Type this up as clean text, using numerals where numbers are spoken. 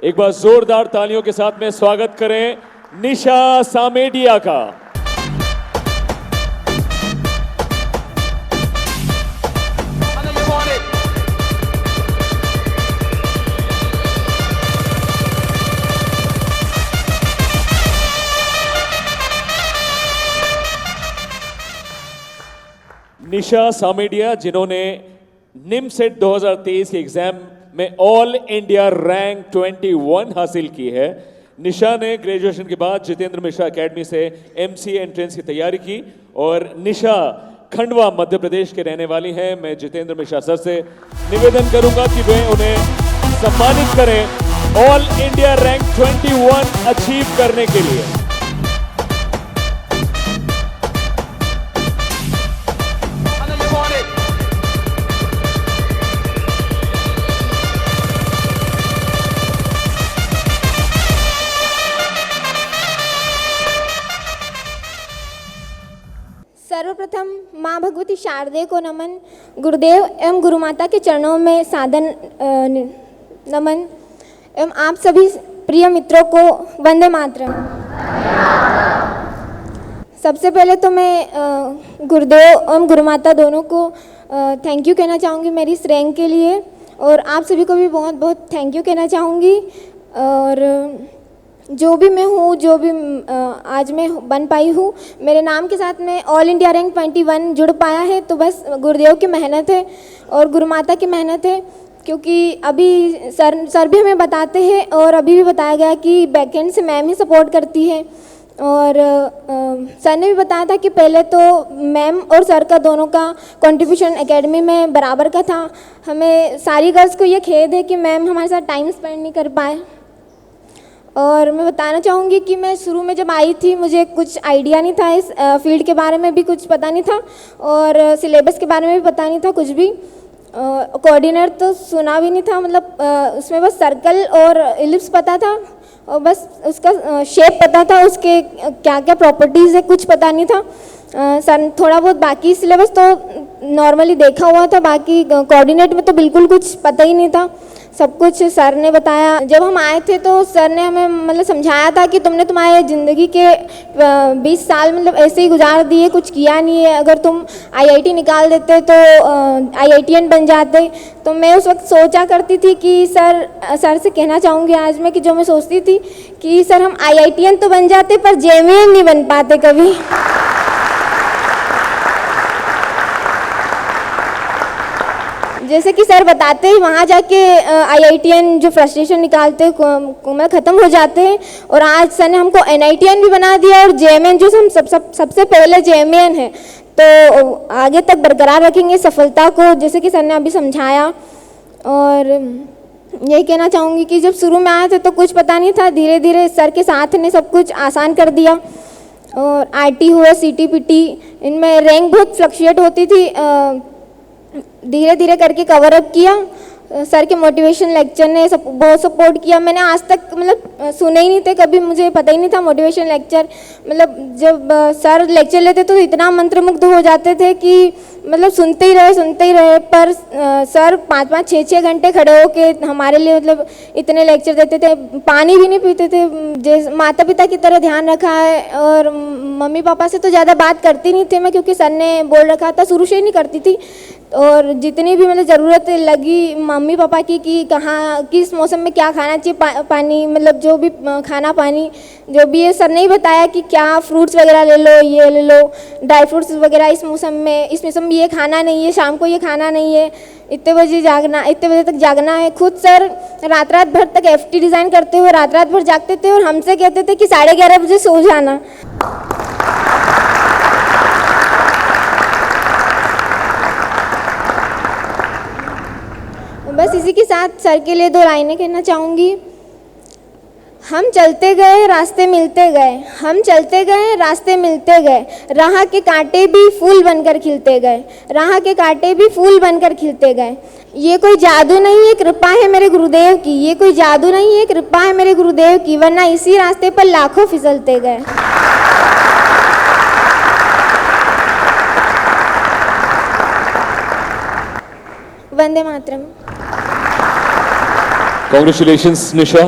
एक बार जोरदार तालियों के साथ में स्वागत करें निशा सामेडिया का। निशा सामेडिया जिन्होंने निमसेट 2023 के एग्जाम में ऑल इंडिया रैंक 21 हासिल की है। निशा ने ग्रेजुएशन के बाद जितेंद्र मिश्रा एकेडमी से एमसीए एंट्रेंस की तैयारी की और निशा खंडवा मध्य प्रदेश के रहने वाली हैं। मैं जितेंद्र मिश्रा सर से निवेदन करूंगा कि वे उन्हें सम्मानित करें ऑल इंडिया रैंक 21 अचीव करने के लिए। सर्वप्रथम माँ भगवती शारदे को नमन, गुरुदेव एवं गुरुमाता के चरणों में सादर नमन एवं आप सभी प्रिय मित्रों को वंदे मातरम। सबसे पहले तो मैं गुरुदेव एवं गुरुमाता दोनों को थैंक यू कहना चाहूँगी मेरी इस रैंक के लिए, और आप सभी को भी बहुत बहुत थैंक यू कहना चाहूँगी। और जो भी मैं हूँ, जो भी आज मैं बन पाई हूँ, मेरे नाम के साथ में ऑल इंडिया रैंक 21 जुड़ पाया है तो बस गुरुदेव की मेहनत है और गुरुमाता की मेहनत है। क्योंकि अभी सर भी हमें बताते हैं और अभी भी बताया गया कि बैकएंड से मैम ही सपोर्ट करती है। और सर ने भी बताया था कि पहले तो मैम और सर का दोनों का कंट्रीब्यूशन एकेडमी में बराबर का था। हमें सारी गर्ल्स को ये खेद है कि मैम हमारे साथ टाइम स्पेंड नहीं कर पाए। और मैं बताना चाहूँगी कि मैं शुरू में जब आई थी मुझे कुछ आइडिया नहीं था, इस फील्ड के बारे में भी कुछ पता नहीं था और सिलेबस के बारे में भी पता नहीं था कुछ भी। कोऑर्डिनेट तो सुना भी नहीं था, मतलब उसमें बस सर्कल और इलिप्स पता था और बस उसका शेप पता था, उसके क्या क्या प्रॉपर्टीज़ है कुछ पता नहीं था। सर थोड़ा बहुत बाकी सिलेबस तो नॉर्मली देखा हुआ था, बाकी कोऑर्डिनेट में तो बिल्कुल कुछ पता ही नहीं था। सब कुछ सर ने बताया। जब हम आए थे तो सर ने हमें मतलब समझाया था कि तुमने तुम्हारे ज़िंदगी के 20 साल मतलब ऐसे ही गुजार दिए, कुछ किया नहीं है। अगर तुम आईआईटी निकाल देते तो आईआईटीएन बन जाते। तो मैं उस वक्त सोचा करती थी कि सर से कहना चाहूँगी आज मैं कि जो मैं सोचती थी कि सर हम आईआईटीएन तो बन जाते पर जेएमएन नहीं बन पाते कभी। जैसे कि सर बताते हैं वहाँ जाके आईआईटीएन जो फ्रस्ट्रेशन निकालते हैं ख़त्म हो जाते हैं। और आज सर ने हमको एनआईटीएन भी बना दिया और जेएमएन जो हम सबसे पहले जेएमएन है तो आगे तक बरकरार रखेंगे सफलता को, जैसे कि सर ने अभी समझाया। और यही कहना चाहूँगी कि जब शुरू में आए थे तो कुछ पता नहीं था, धीरे धीरे सर के साथ ने सब कुछ आसान कर दिया। और आरटी हुआ, सीटीपीटी, इनमें रैंक बहुत फ्लक्चुएट होती थी, धीरे धीरे करके कवर अप किया। सर के मोटिवेशन लेक्चर ने बहुत सपोर्ट किया। मैंने आज तक मतलब सुने ही नहीं थे कभी, मुझे पता ही नहीं था मोटिवेशन लेक्चर। मतलब जब सर लेक्चर लेते तो इतना मंत्रमुग्ध हो जाते थे कि मतलब सुनते ही रहे। पर सर 5-5, 6-6 घंटे खड़े होके हमारे लिए मतलब इतने लेक्चर देते थे, पानी भी नहीं पीते थे। जैसे माता पिता की तरह ध्यान रखा है। और मम्मी पापा से तो ज़्यादा बात करती नहीं थी मैं, क्योंकि सर ने बोल रखा था, शुरू से ही नहीं करती थी। और जितनी भी मतलब ज़रूरत लगी मम्मी पापा की कि कहाँ किस मौसम में क्या खाना चाहिए, पानी मतलब जो भी खाना पानी जो भी है, सर ने ही बताया कि क्या फ्रूट्स वगैरह ले लो, ये ले लो, ड्राई फ्रूट्स वगैरह इस मौसम में ये खाना नहीं है, शाम को ये खाना नहीं है, इतने बजे तक जागना है। खुद सर रात भर तक एफटी डिज़ाइन करते हुए रात भर जागते थे और हमसे कहते थे कि 11:30 बजे सो जाना। बस इसी के साथ सर के लिए 2 लाइनें कहना चाहूँगी। हम चलते गए रास्ते मिलते गए, हम चलते गए रास्ते मिलते गए, राह के कांटे भी फूल बनकर खिलते गए, राह के कांटे भी फूल बनकर खिलते गए। ये कोई जादू नहीं है, कृपा है मेरे गुरुदेव की, ये कोई जादू नहीं है, कृपा है मेरे गुरुदेव की, वरना इसी रास्ते पर लाखों फिसलते गए। वंदे मातरम। Congratulations, Nisha.